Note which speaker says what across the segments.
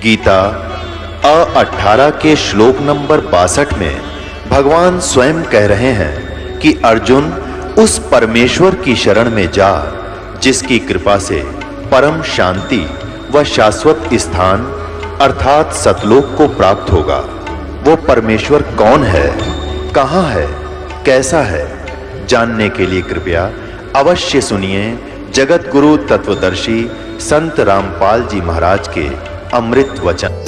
Speaker 1: गीता 18 के श्लोक नंबर 62 में भगवान स्वयं कह रहे हैं कि अर्जुन उस परमेश्वर की शरण में जा जिसकी कृपा से परम शांति व शाश्वत स्थान अर्थात सतलोक को प्राप्त होगा। वो परमेश्वर कौन है, कहां है, कैसा है, जानने के लिए कृपया अवश्य सुनिए जगत गुरु तत्वदर्शी संत रामपाल जी महाराज के अमृत वचन।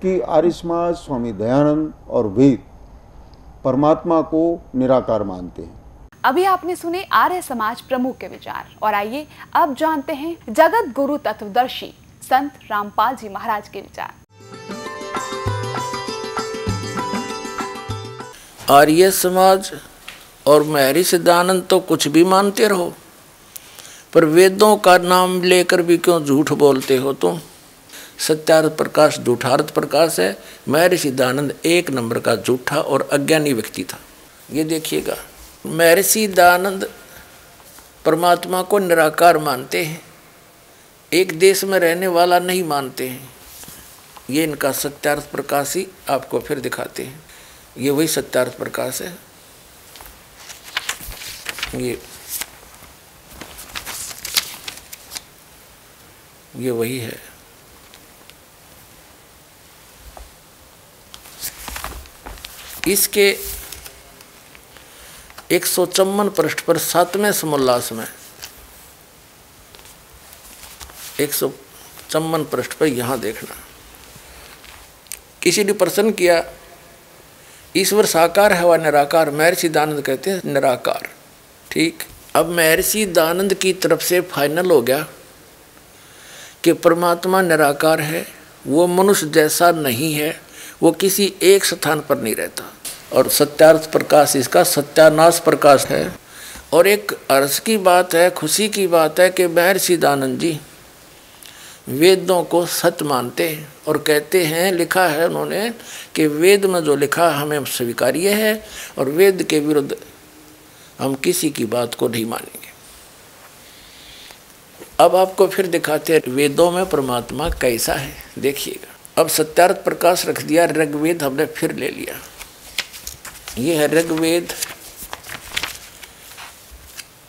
Speaker 2: कि आर्य समाज स्वामी दयानंद और वेद परमात्मा को निराकार मानते हैं।
Speaker 3: अभी आपने सुने आर्य समाज प्रमुख के विचार और आइए अब जानते हैं जगत गुरु तत्वदर्शी संत रामपाल जी महाराज के विचार।
Speaker 4: आर्य समाज और महर्षि दयानंद तो कुछ भी मानते रहो, पर वेदों का नाम लेकर भी क्यों झूठ बोलते हो तुम। सत्यार्थ प्रकाश झूठार्थ प्रकाश है। महर्षि दयानंद एक नंबर का झूठा और अज्ञानी व्यक्ति था। ये देखिएगा, महर्षि दयानंद परमात्मा को निराकार मानते हैं, एक देश में रहने वाला नहीं मानते हैं। ये इनका सत्यार्थ प्रकाश ही आपको फिर दिखाते हैं। ये वही सत्यार्थ प्रकाश है। ये वही है। इसके 154 पृष्ठ पर 7वें समोल्लास में 154 पृष्ठ पर यहाँ देखना, किसी ने प्रश्न किया ईश्वर साकार है व निराकार। महर्षि दयानंद कहते हैं निराकार। ठीक, अब महर्षि दयानंद की तरफ से फाइनल हो गया कि परमात्मा निराकार है, वो मनुष्य जैसा नहीं है, वो किसी एक स्थान पर नहीं रहता। और सत्यार्थ प्रकाश इसका सत्यानाश प्रकाश है। और एक अर्थ की बात है, खुशी की बात है कि महर्षि दयानंद जी वेदों को सत्य मानते हैं और कहते हैं, लिखा है उन्होंने कि वेद में जो लिखा हमें स्वीकार्य है और वेद के विरुद्ध हम किसी की बात को नहीं मानेंगे। अब आपको फिर दिखाते हैं वेदों में परमात्मा कैसा है, देखिएगा। अब सत्यार्थ प्रकाश रख दिया, ऋग्वेद हमने फिर ले लिया। ये है ऋग्वेद,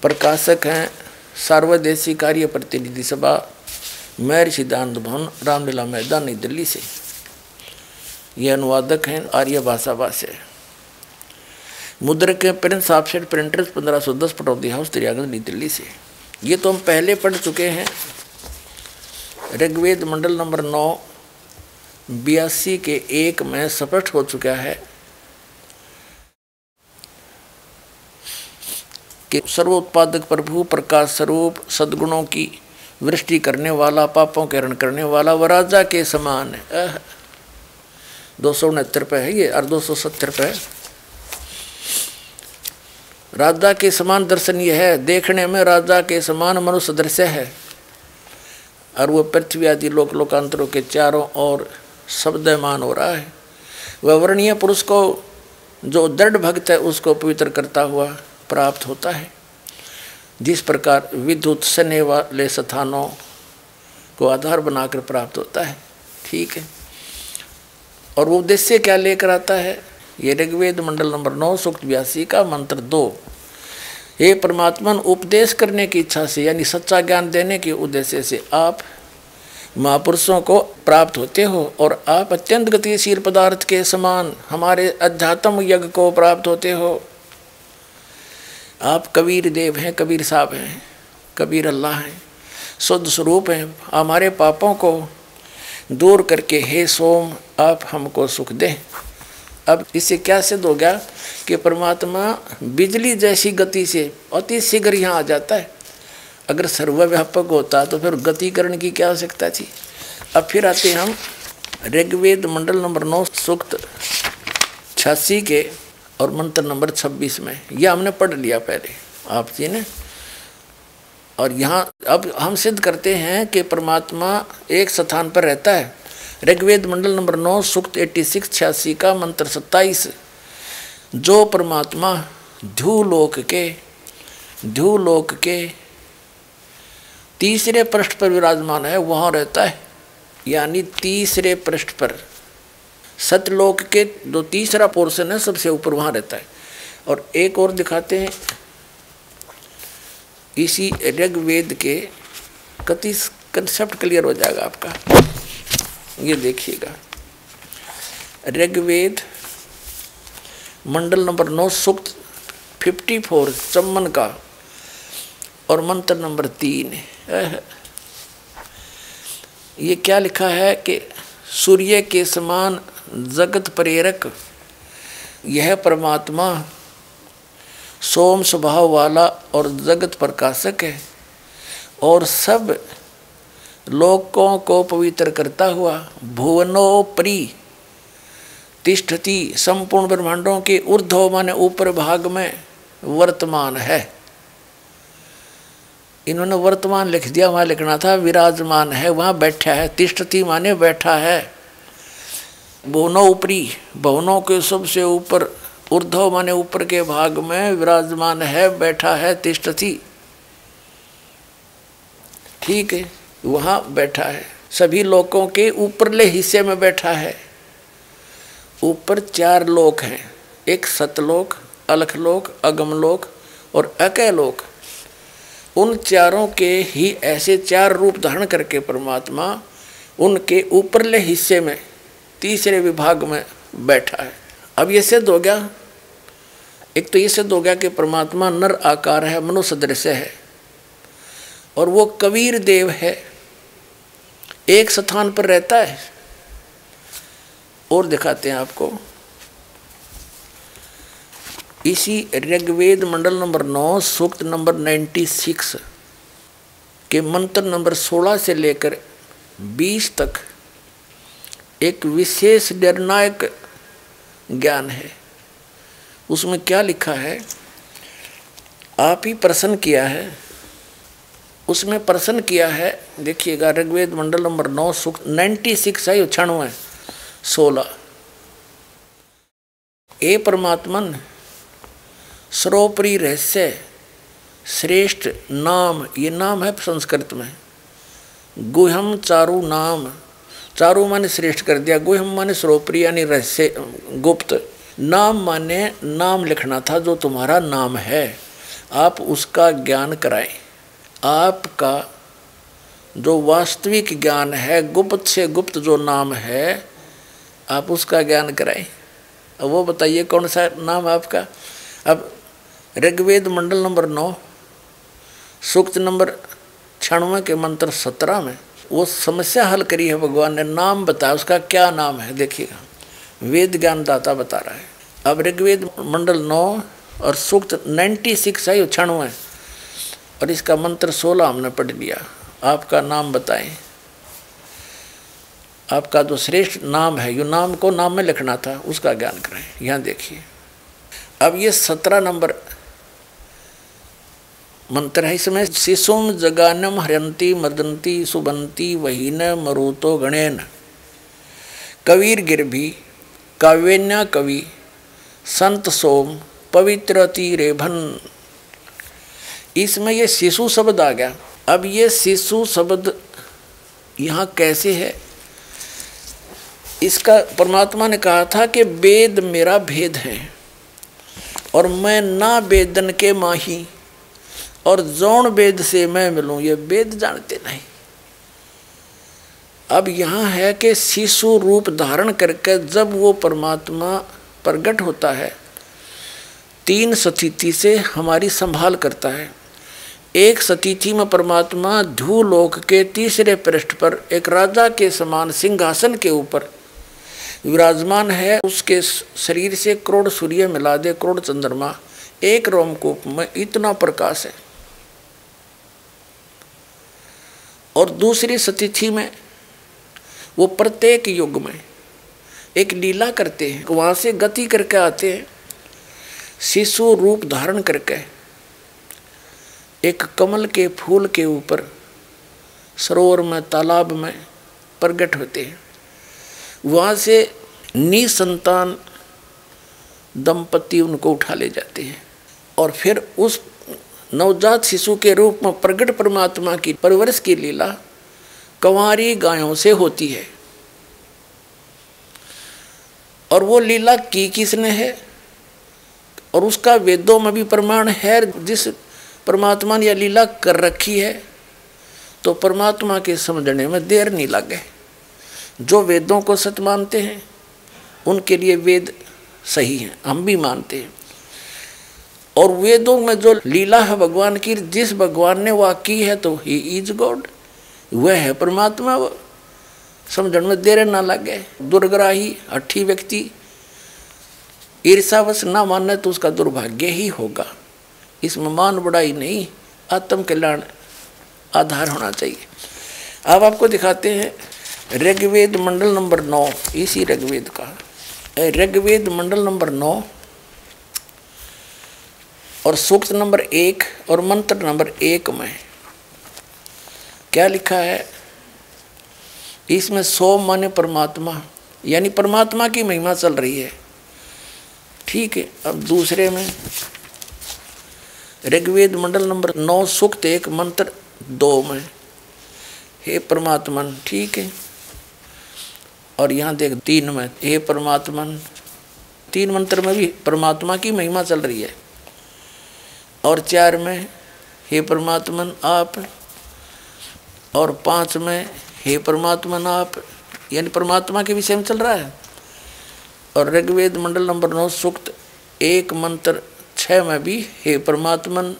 Speaker 4: प्रकाशक हैं सार्वदेशी कार्य प्रतिनिधि सभा, महर्षि दयानंद भवन, रामलीला मैदान, नई दिल्ली से। ये अनुवादक हैं आर्य भाषा भाष्य। मुद्रक के Prince Offset Printers 1510 Pataudi house, Triyaganj, Nai Delhi से। ये तो हम पहले पढ़ चुके हैं। ऋग्वेद मंडल नंबर 9 82 के 1 में स्पष्ट हो चुका है कि सर्वोत्पादक प्रभु, प्रकाश स्वरूप, सद्गुणों की वृष्टि करने वाला, पापों के हरण करने वाला, वह राजा के समान है। 269 पे है ये और 270 पे। राजा के समान दर्शन ये है, देखने में राजा के समान मनुष्य दृश्य है। और वो पृथ्वी आदि लोक लोकांतरों के चारों ओर शब्दमान हो रहा है। वह वर्णीय पुरुष को जो दृढ़ भक्त है उसको पवित्र करता हुआ प्राप्त होता है। जिस प्रकार विद्युत सने वाले स्थानों को आधार बनाकर प्राप्त होता है। ठीक है। और वो उद्देश्य क्या लेकर आता है? ये ऋग्वेद मंडल नंबर 9 सूक्त 82 का मंत्र 2। हे परमात्मा, उपदेश करने की इच्छा से यानी सच्चा ज्ञान देने के उद्देश्य से आप महापुरुषों को प्राप्त होते हो और आप अत्यंत गतिशील पदार्थ के समान हमारे अध्यात्म यज्ञ को प्राप्त होते हो। आप कबीर देव हैं, कबीर साहब हैं, कबीर अल्लाह हैं, शुद्ध स्वरूप हैं। हमारे पापों को दूर करके हे सोम आप हमको सुख दें। अब इससे क्या सिद्ध हो गया कि परमात्मा बिजली जैसी गति से अति शीघ्र यहाँ आ जाता है। अगर सर्वव्यापक होता तो फिर गतिकरण की क्या आवश्यकता थी। अब फिर आते हम ऋग्वेद मंडल नंबर 9 सूक्त 86 के और मंत्र नंबर 26 में। यह हमने पढ़ लिया पहले आप जी ने। और यहाँ अब हम सिद्ध करते हैं कि परमात्मा एक स्थान पर रहता है। ऋग्वेद मंडल नंबर 9 सूक्त 86 का मंत्र 27, जो परमात्मा ध्यूलोक के तीसरे पृष्ठ पर विराजमान है वहाँ रहता है। यानी तीसरे पृष्ठ पर सतलोक के जो तीसरा पोर्शन है सबसे ऊपर वहाँ रहता है। और एक और दिखाते हैं इसी ऋग्वेद के, कति कंसेप्ट क्लियर हो जाएगा आपका। ये देखिएगा ऋग्वेद मंडल नंबर 9 सूक्त 54 चम्मन का और मंत्र नंबर 3। ये क्या लिखा है कि सूर्य के समान जगत प्रेरक यह परमात्मा सोम स्वभाव वाला और जगत प्रकाशक है और सब लोकों को पवित्र करता हुआ भुवनोपरि तिष्ठति संपूर्ण ब्रह्मांडों के ऊर्ध्व माने ऊपर भाग में वर्तमान है। इन्होंने वर्तमान लिख दिया, वहाँ लिखना था विराजमान है, वहाँ बैठा है। तिष्ठति माने बैठा है। भुवनोपरि भवनों के सबसे ऊपर, ऊर्ध्व माने ऊपर के भाग में विराजमान है, बैठा है, तिष्ठति। ठीक है, वहाँ बैठा है। सभी लोकों के ऊपरले हिस्से में बैठा है। ऊपर 4 लोक हैं, एक सतलोक, अलखलोक, अगमलोक और अकैलोक। उन चारों के ही ऐसे 4 रूप धारण करके परमात्मा उनके ऊपरले हिस्से में तीसरे विभाग में बैठा है। अब ये सिद्ध हो गया, एक तो ये सिद्ध हो गया कि परमात्मा नर आकार है, मनुष्य दृश्य है और वो कबीर देव है, एक स्थान पर रहता है। और दिखाते हैं आपको इसी ऋग्वेद मंडल नंबर 9 सूक्त नंबर 96 के मंत्र नंबर 16 से लेकर 20 तक एक विशेष निर्णायक ज्ञान है। उसमें क्या लिखा है, आप ही प्रश्न किया है, उसमें प्रश्न किया है। देखिएगा ऋग्वेद मंडल नंबर 9 सूक्त 96 है, 96 ए परमात्मन सर्वोपरि रहस्य श्रेष्ठ नाम, ये नाम है संस्कृत में। गुह्यम चारु नाम, चारु माने श्रेष्ठ कर दिया, गुह्यम माने सर्वोपरि यानी रहस्य गुप्त। नाम माने नाम लिखना था, जो तुम्हारा नाम है आप उसका ज्ञान कराएं। आपका जो वास्तविक ज्ञान है, गुप्त से गुप्त जो नाम है, आप उसका ज्ञान कराएं। अब वो बताइए कौन सा नाम आपका। अब ऋग्वेद मंडल नंबर 9 सूक्त नंबर 96 के मंत्र 17 में वो समस्या हल करी है। भगवान ने नाम बताया, उसका क्या नाम है देखिएगा, वेद ज्ञान दाता बता रहा है। अब ऋग्वेद मंडल 9 और सूक्त 96 है, 96 और इसका मंत्र 16 हमने पढ़ लिया। आपका नाम बताएं, आपका जो श्रेष्ठ नाम है, यो नाम को नाम में लिखना था, उसका ज्ञान कराएं। यहाँ देखिए अब ये 17 नंबर मंत्र है। इसमें शिशुम जगानम हरंती मदंती सुबंती वहीन मरुतो गणेन कबीर गिरभी काव्यन्या कवि संत सोम पवित्रति रेभन। इसमें ये शिशु शब्द आ गया। अब ये शिशु शब्द यहाँ कैसे है, इसका परमात्मा ने कहा था कि वेद मेरा भेद है और मैं ना वेदन के माही और जौन वेद से मैं मिलूं, ये वेद जानते नहीं। अब यहाँ है कि शिशु रूप धारण करके जब वो परमात्मा प्रकट होता है 3 स्थिति से हमारी संभाल करता है। एक स्थिति में परमात्मा ध्रुवलोक के तीसरे पृष्ठ पर एक राजा के समान सिंहासन के ऊपर विराजमान है। उसके शरीर से करोड़ सूर्य मिला दे, करोड़ चंद्रमा, एक रोमकूप में इतना प्रकाश है। और दूसरी स्थिति में वो प्रत्येक युग में एक लीला करते हैं, वहाँ से गति करके आते हैं, शिशु रूप धारण करके एक कमल के फूल के ऊपर सरोवर में, तालाब में प्रकट होते हैं। वहाँ से निसंतान दंपति उनको उठा ले जाते हैं और फिर उस नवजात शिशु के रूप में प्रकट परमात्मा की परवरिश की लीला कंवारी गायों से होती है। और वो लीला की किसने है और उसका वेदों में भी प्रमाण है। जिस परमात्मा ने यह लीला कर रखी है तो परमात्मा के समझने में देर नहीं लगे। जो वेदों को सत्य मानते हैं उनके लिए वेद सही हैं, हम भी मानते हैं। और वेदों में जो लीला है भगवान की, जिस भगवान ने वह की है तो ही इज गॉड, वह है परमात्मा। वो समझने में देर ना लगे। दुर्ग्राही हठी व्यक्ति ईर्षावश ना माने तो उसका दुर्भाग्य ही होगा। इसमें मान बढ़ाई नहीं, आत्म कल्याण आधार होना चाहिए। अब आपको दिखाते हैं ऋग्वेद मंडल नंबर 9, इसी ऋग्वेद का ऋग्वेद मंडल नंबर 9 और सूक्त नंबर 1 और मंत्र नंबर 1 में क्या लिखा है। इसमें 100 माने परमात्मा, यानी परमात्मा की महिमा चल रही है। ठीक है। अब दूसरे में ऋग्वेद मंडल नंबर 9 सूक्त 1 मंत्र 2 में हे परमात्मन, ठीक है। और यहाँ देख 3 में हे परमात्मन, 3 मंत्र में भी परमात्मा की महिमा चल रही है। और 4 में हे परमात्मन आप, और 5 में हे परमात्मन आप, यानी परमात्मा के विषय में चल रहा है। और ऋग्वेद मंडल नंबर 9 सूक्त 1 मंत्र 6 में भी हे परमात्मन।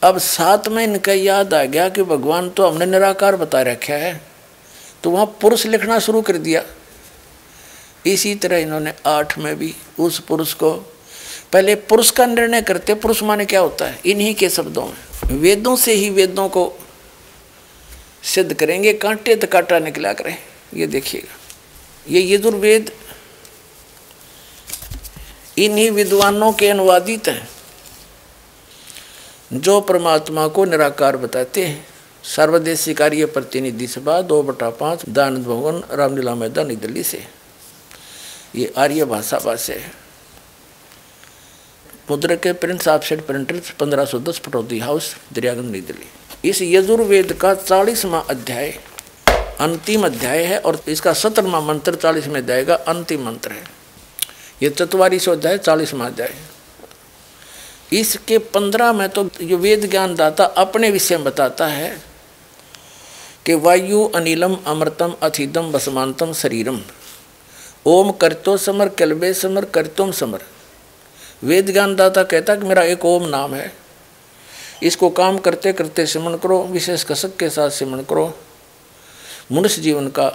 Speaker 4: अब 7 में इनका याद आ गया कि भगवान तो हमने निराकार बता रखा है, तो वहाँ पुरुष लिखना शुरू कर दिया। इसी तरह इन्होंने 8 में भी उस पुरुष को, पहले पुरुष का निर्णय करते। पुरुष माने क्या होता है, इन्हीं के शब्दों में वेदों से ही वेदों को सिद्ध करेंगे। कांटे तो कांटा निकला करें। ये देखिएगा, ये यजुर्वेद इन्हीं विद्वानों के अनुवादित हैं जो परमात्मा को निराकार बताते हैं। सर्वदेशी कार्य प्रतिनिधि सभा 2/5 दानंद भवन रामलीला मैदान नई दिल्ली से। ये आर्य भाषा भाष्य है। मुद्रक के Prince Offset Printers 1510 Pataudi house Daryaganj नई दिल्ली। इस यजुर्वेद का 40वां अध्याय अंतिम अध्याय है और इसका 17वां मंत्र 40वें अध्याय का अंतिम मंत्र है। ये 44वां अध्याय 40वां अध्याय। इसके 15 में तो ये वेद ज्ञान दाता अपने विषय में बताता है कि वायु अनिलम अमृतम अथिदम भस्मांतम शरीरम ओम करतो समर कल्बे समर करतोम समर। वेद ज्ञान दाता कहता कि मेरा एक ओम नाम है, इसको काम करते करते सिमरण करो, विशेष कसक के साथ सिमरण करो, मनुष्य जीवन का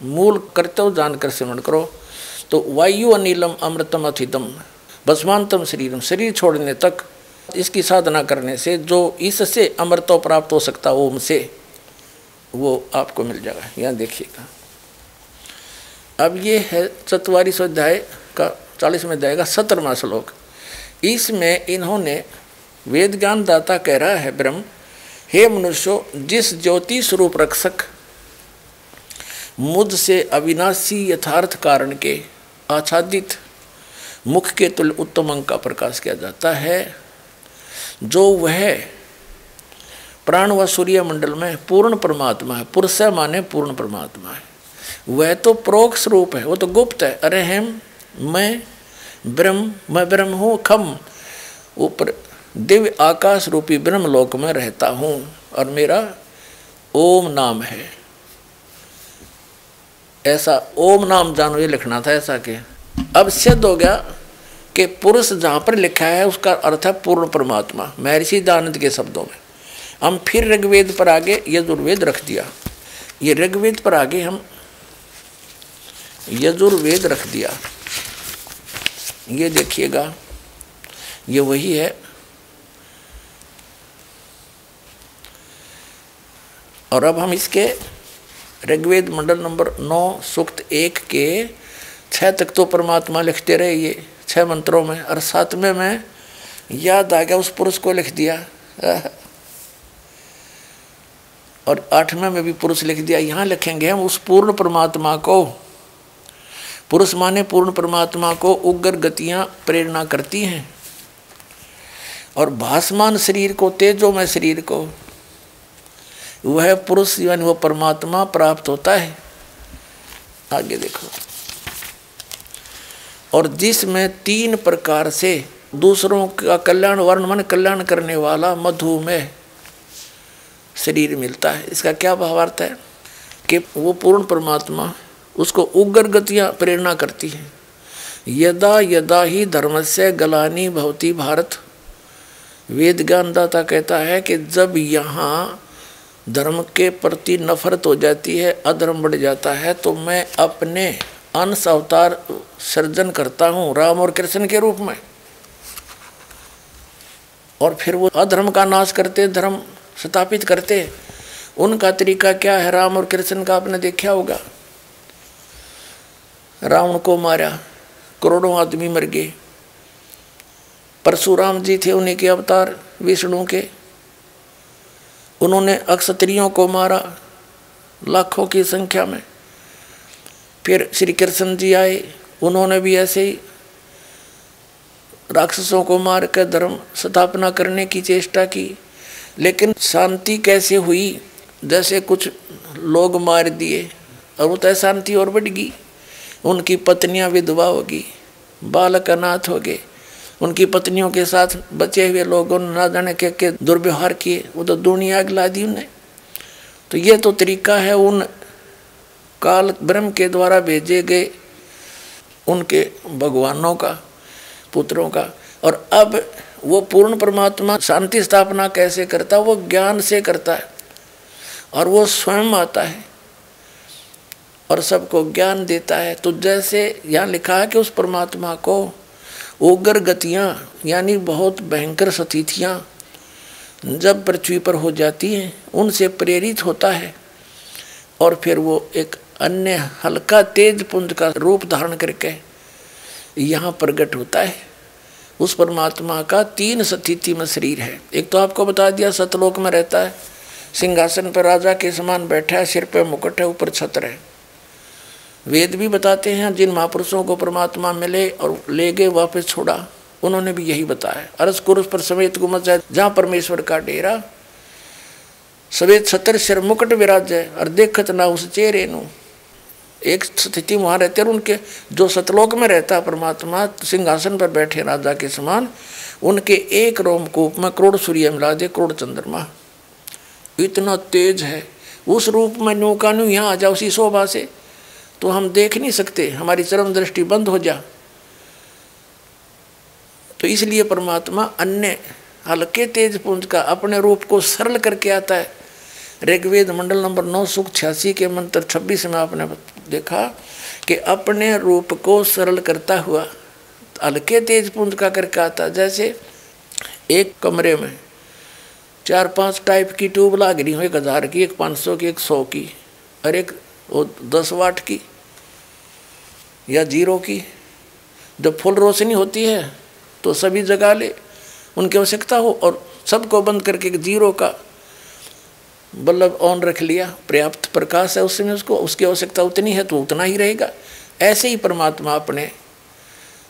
Speaker 4: मूल कर्तव्य जानकर सिमरण करो। तो वायु अनिलम अमृतम अथिदम भस्मांतम शरीरम, शरीर छोड़ने तक इसकी साधना करने से जो इससे अमृतो प्राप्त हो सकता ओम से, वो आपको मिल जाएगा। यहाँ देखिएगा। अब ये है 44 अध्याय का 40वें अध्याय का 17वां श्लोक। इसमें इन्होंने वेद ज्ञान दाता कह रहा है ब्रह्म, हे मनुष्यो, जिस ज्योति स्वरूप रक्षक मुझ से अविनाशी यथार्थ कारण के आच्छादित मुख के तुल्य उत्तम अंग का प्रकाश किया जाता है, जो वह प्राण व सूर्य मंडल में पूर्ण परमात्मा है। पुरुष माने पूर्ण परमात्मा है। वह तो प्रोक्ष स्वरूप है, वो तो गुप्त है। अरे हम मैं ब्रह्म हूँ, खम ऊपर दिव्य आकाश रूपी ब्रह्म लोक में रहता हूँ और मेरा ओम नाम है। ऐसा ओम नाम जानो ये लिखना था ऐसा के। अब सिद्ध हो गया कि पुरुष जहाँ पर लिखा है उसका अर्थ है पूर्ण परमात्मा, महर्षि दयानंद के शब्दों में। हम फिर ऋग्वेद पर आगे यजुर्वेद रख दिया। ये ऋग्वेद पर आगे हम यजुर्वेद रख दिया। ये देखिएगा, ये वही है। और अब हम इसके ऋग्वेद मंडल नंबर 9 सूक्त 1 के 6 तक तो परमात्मा लिखते रहे, ये 6 मंत्रों में। और 7वें में याद आ गया, उस पुरुष को लिख दिया। और 8वें में भी पुरुष लिख दिया। यहाँ लिखेंगे हम उस पूर्ण परमात्मा को। पुरुष माने पूर्ण परमात्मा को उग्र गतियाँ प्रेरणा करती हैं, और भासमान शरीर को, तेजोमय शरीर को, वह पुरुष यानी वह परमात्मा प्राप्त होता है। आगे देखो, और जिसमें 3 प्रकार से दूसरों का कल्याण, वर्णमन कल्याण करने वाला मधुमेह शरीर मिलता है। इसका क्या भावार्थ है कि वो पूर्ण परमात्मा उसको उग्र गतियाँ प्रेरणा करती है। यदा यदा ही धर्मस्य गलानी भवती भारत, वेद ज्ञानदाता कहता है कि जब यहाँ धर्म के प्रति नफरत हो जाती है, अधर्म बढ़ जाता है, तो मैं अपने अंश अवतार सृजन करता हूँ राम और कृष्ण के रूप में, और फिर वो अधर्म का नाश करते, धर्म स्थापित करते। उनका तरीका क्या है? राम और कृष्ण का आपने देखा होगा। रावण को मारा, करोड़ों आदमी मर गए। परशुराम जी थे उन्हीं के अवतार विष्णु के, उन्होंने अक्षत्रियों को मारा लाखों की संख्या में। फिर श्री कृष्ण जी आए, उन्होंने भी ऐसे ही राक्षसों को मार कर धर्म स्थापना करने की चेष्टा की। लेकिन शांति कैसे हुई? जैसे कुछ लोग मार दिए और वो तो शांति और बढ़ गई। उनकी पत्नियां विधवा होगी, बालक अनाथ हो गए, उनकी पत्नियों के साथ बचे हुए लोगों ने ना जाने के दुर्व्यवहार किए, वो तो दुनिया अगला दी उन्हें। तो ये तो तरीका है उन काल ब्रह्म के द्वारा भेजे गए उनके भगवानों का, पुत्रों का। और अब वो पूर्ण परमात्मा शांति स्थापना कैसे करता? वो ज्ञान से करता है, और वो स्वयं आता है और सबको ज्ञान देता है। तो जैसे यहाँ लिखा है कि उस परमात्मा को उग्र गतियाँ यानी बहुत भयंकर स्थितियाँ जब पृथ्वी पर हो जाती हैं, उनसे प्रेरित होता है, और फिर वो एक अन्य हल्का तेज पुंज का रूप धारण करके यहाँ प्रकट होता है। उस परमात्मा का 3 स्थिति में शरीर है। एक तो आपको बता दिया, सतलोक में रहता है, सिंहासन पर राजा के समान बैठा है, सिर पे मुकुट है, ऊपर छत्र है। वेद भी बताते हैं जिन महापुरुषों को परमात्मा मिले और ले गए वापस छोड़ा, उन्होंने भी यही बताया। अरस कुरुस पर समेत गुमत है, जहाँ परमेश्वर का डेरा, सवेत छत्र सिर मुकुट विराज है, और देखत ना उस चेहरे नु। एक स्थिति वहाँ रहते हैं उनके, जो सतलोक में रहता परमात्मा सिंहासन पर बैठे राजा के समान, उनके एक रोमकूप में करोड़ सूर्य मिला दे, करोड़ चंद्रमा, इतना तेज है। उस रूप में नौका नु यहाँ आ जाओ उसी शोभा से, तो हम देख नहीं सकते, हमारी चरम दृष्टि बंद हो जा। तो इसलिए परमात्मा अन्य हल्के तेज पुंज का अपने रूप को सरल करके आता है। ऋग्वेद मंडल नंबर 9 सूक्त 86 के मंत्र 26 में आपने देखा कि अपने रूप को सरल करता हुआ हल्के तेज पुंज का करके आता। जैसे एक कमरे में 4-5 टाइप की ट्यूब लाग रही हो, 1000 की, एक 500 की, एक 100 की, और एक 10 वाट की या 0 की। जब फुल रोशनी होती है तो सभी जगा ले, उनकी आवश्यकता हो, और सबको बंद करके 0 का बल्ब ऑन रख लिया, पर्याप्त प्रकाश है उसमें, उसको उसकी आवश्यकता उतनी है तो उतना ही रहेगा। ऐसे ही परमात्मा अपने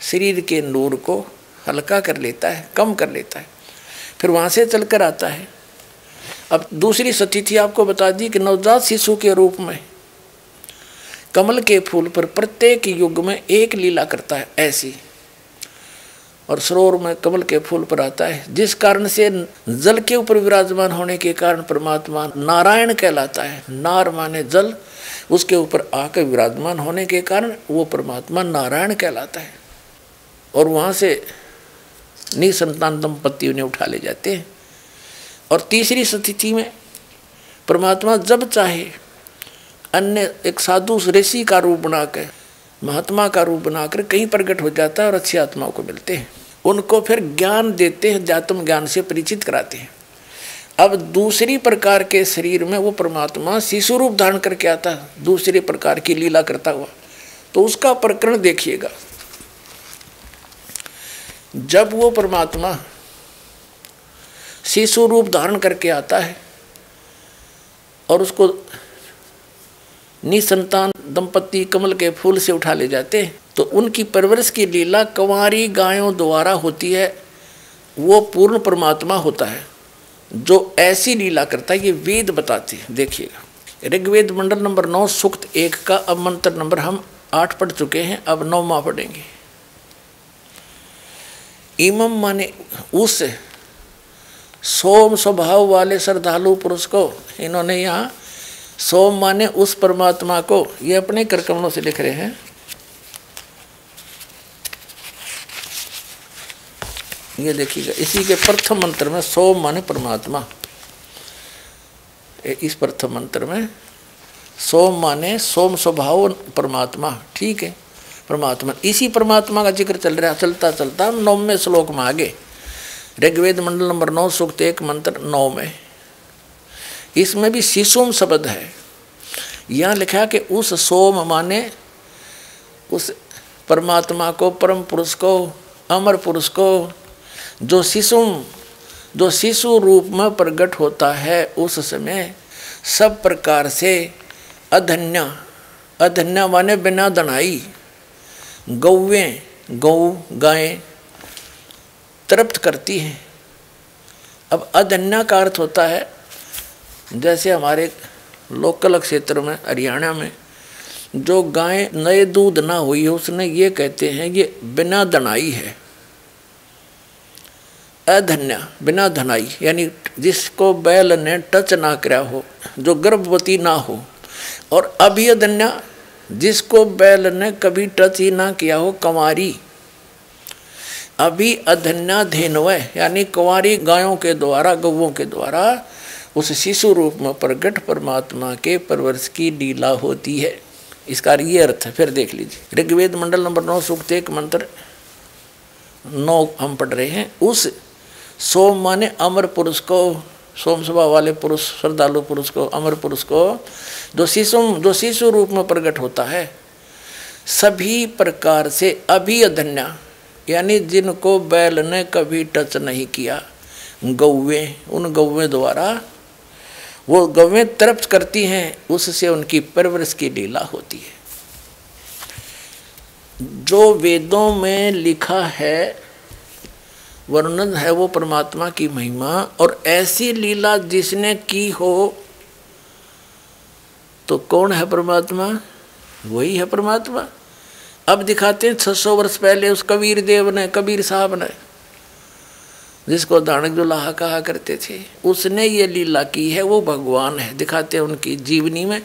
Speaker 4: शरीर के नूर को हल्का कर लेता है, कम कर लेता है, फिर वहाँ से चलकर आता है। अब दूसरी स्थिति आपको बता दी कि नवजात शिशु के रूप में कमल के फूल पर प्रत्येक युग में एक लीला करता है ऐसी, और सरोवर में कमल के फूल पर आता है, जिस कारण से जल के ऊपर विराजमान होने के कारण परमात्मा नारायण कहलाता है। नार माने जल, उसके ऊपर आकर विराजमान होने के कारण वो परमात्मा नारायण कहलाता है। और वहाँ से निसंतान दंपति उन्हें उठा ले जाते हैं। और तीसरी स्थिति में परमात्मा जब चाहे अन्य एक साधु ऋषि का रूप बनाकर, महात्मा का रूप बनाकर कहीं प्रकट हो जाता है और अच्छी आत्माओं को मिलते हैं। उनको फिर ज्ञान देते हैं, अध्यात्म ज्ञान से परिचित कराते हैं। अब दूसरी प्रकार के शरीर में वो परमात्मा शिशु रूप धारण करके आता है, दूसरी प्रकार की लीला करता हुआ। तो उसका प्रकरण देखिएगा। जब वो परमात्मा शिशु रूप धारण करके आता है और उसको निसंतान दंपति कमल के फूल से उठा ले जाते हैं, तो उनकी परवरिश की लीला कंवारी गायों द्वारा होती है। वो पूर्ण परमात्मा होता है जो ऐसी लीला करता है, ये वेद बताते हैं। देखिएगा, ऋग्वेद मंडल नंबर 9 सूक्त 1 का अब मंत्र नंबर हम 8 पढ़ चुके हैं, अब 9वां पढ़ेंगे। इमम माने उस सोम स्वभाव वाले श्रद्धालु पुरुष को, इन्होंने यहाँ सोम माने उस परमात्मा को, ये अपने कर कमलों से लिख रहे हैं। ये देखिएगा, इसी के प्रथम मंत्र में सोम माने परमात्मा, इस प्रथम मंत्र में सोम माने सोम स्वभाव परमात्मा, ठीक है, परमात्मा। इसी परमात्मा का जिक्र चल रहा, चलता चलता 9वें श्लोक में आगे, ऋग्वेद मंडल नंबर 9 सूक्त 1 मंत्र 9 में, इसमें भी शिशुम शब्द है। यहाँ लिखा कि उस सोम माने उस परमात्मा को, परम पुरुष को, अमर पुरुष को, जो शिशु रूप में प्रकट होता है, उस समय सब प्रकार से अधन्या माने बिना दनाई गायें तृप्त करती हैं। अब अधन्या का अर्थ होता है, जैसे हमारे लोकल क्षेत्र में हरियाणा में जो गाय नए दूध ना हुई है, उसने ये कहते हैं ये बिना दनाई है। अधन्या बिना धनाई यानी जिसको बैल ने टच ना किया हो, जो गर्भवती ना हो। और अभिअधन्या जिसको बैल ने कभी टच ही ना किया हो, कंवारी। अभिअधन्या धेनवय यानी कंवारी गायों के द्वारा, गौओं के द्वारा उस शिशु रूप में प्रकट परमात्मा के परवरिश की लीला होती है। इसका ये अर्थ है। फिर देख लीजिए, ऋग्वेद मंडल नंबर 9 सूक्त 1 मंत्र 9 हम पढ़ रहे हैं। उस सोम माने अमर पुरुष को, सोम स्वभाव वाले पुरुष, श्रद्धालु पुरुष को, अमर पुरुष को, जो शिशु रूप में प्रकट होता है, सभी प्रकार से अभिअधन्या यानी जिनको बैल ने कभी टच नहीं किया, गौवें, उन गौवें द्वारा वो गौवें तृप्त करती हैं, उससे उनकी परवरिश की लीला होती है। जो वेदों में लिखा है, वर्णन है वो परमात्मा की महिमा, और ऐसी लीला जिसने की हो तो कौन है परमात्मा? वही है परमात्मा। अब दिखाते हैं 600 वर्ष पहले उस कबीर देव ने, कबीर साहब ने, जिसको दानक जुलाहा कहा करते थे, उसने ये लीला की है, वो भगवान है। दिखाते हैं उनकी जीवनी में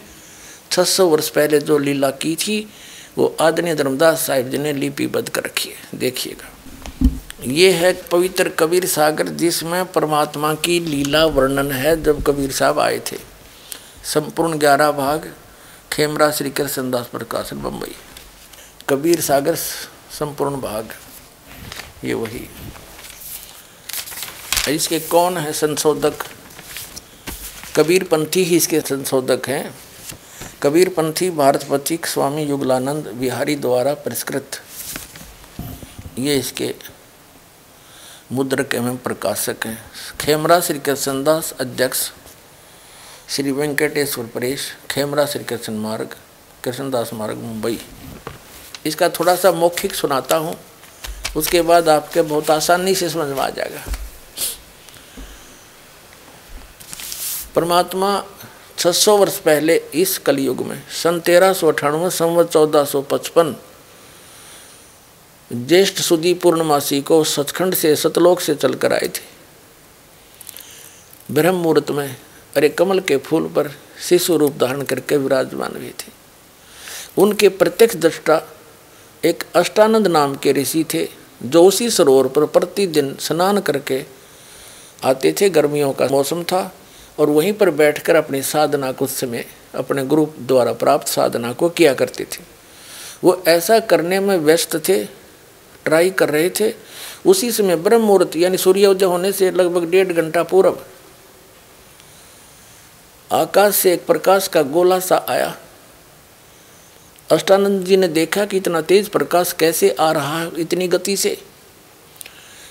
Speaker 4: 600 वर्ष पहले जो लीला की थी, वो आदरणीय धर्मदास साहिब जी ने लिपिबद्ध कर रखी है। देखिएगा, ये है पवित्र कबीर सागर, जिसमें परमात्मा की लीला वर्णन है। जब कबीर साहब आए थे, संपूर्ण 11 भाग, खेमरा श्री कृष्णदास प्रकाशन, बम्बई। कबीर सागर संपूर्ण भाग, ये वही। इसके कौन है संशोधक? कबीर पंथी ही इसके संशोधक हैं। कबीर पंथी भारत पथिक स्वामी युगलानंद बिहारी द्वारा परिष्कृत, ये इसके मुद्रक एवं प्रकाशक हैं। खेमरा श्री कृष्णदास अध्यक्ष, श्री वेंकटेश्वर परेश, खेमरा श्री कृष्ण मार्ग, कृष्णदास मार्ग, मुंबई। इसका थोड़ा सा मौखिक सुनाता हूँ, उसके बाद आपके बहुत आसानी से समझ में आ जाएगा। परमात्मा 600 वर्ष पहले इस कलयुग में सन 1398 संवत 1455 ज्येष्ठ सुदी पूर्णमासी को सचखंड से, सतलोक से चलकर आए थे। ब्रह्म मुहूर्त में अरे कमल के फूल पर शिशु रूप धारण करके विराजमान हुए थे। उनके प्रत्यक्ष दृष्टा एक अष्टानंद नाम के ऋषि थे, जो उसी सरोवर पर प्रतिदिन स्नान करके आते थे। गर्मियों का मौसम था और वहीं पर बैठकर अपनी साधना को उस समय अपने गुरु द्वारा प्राप्त साधना को किया करते थे। वो ऐसा करने में व्यस्त थे, ट्राई कर रहे थे। उसी समय ब्रह्म मुहूर्त यानी सूर्योदय होने से लगभग 1.5 घंटा पूर्व आकाश से एक प्रकाश का गोला सा आया। अष्टानंद जी ने देखा कि इतना तेज प्रकाश कैसे आ रहा है इतनी गति से।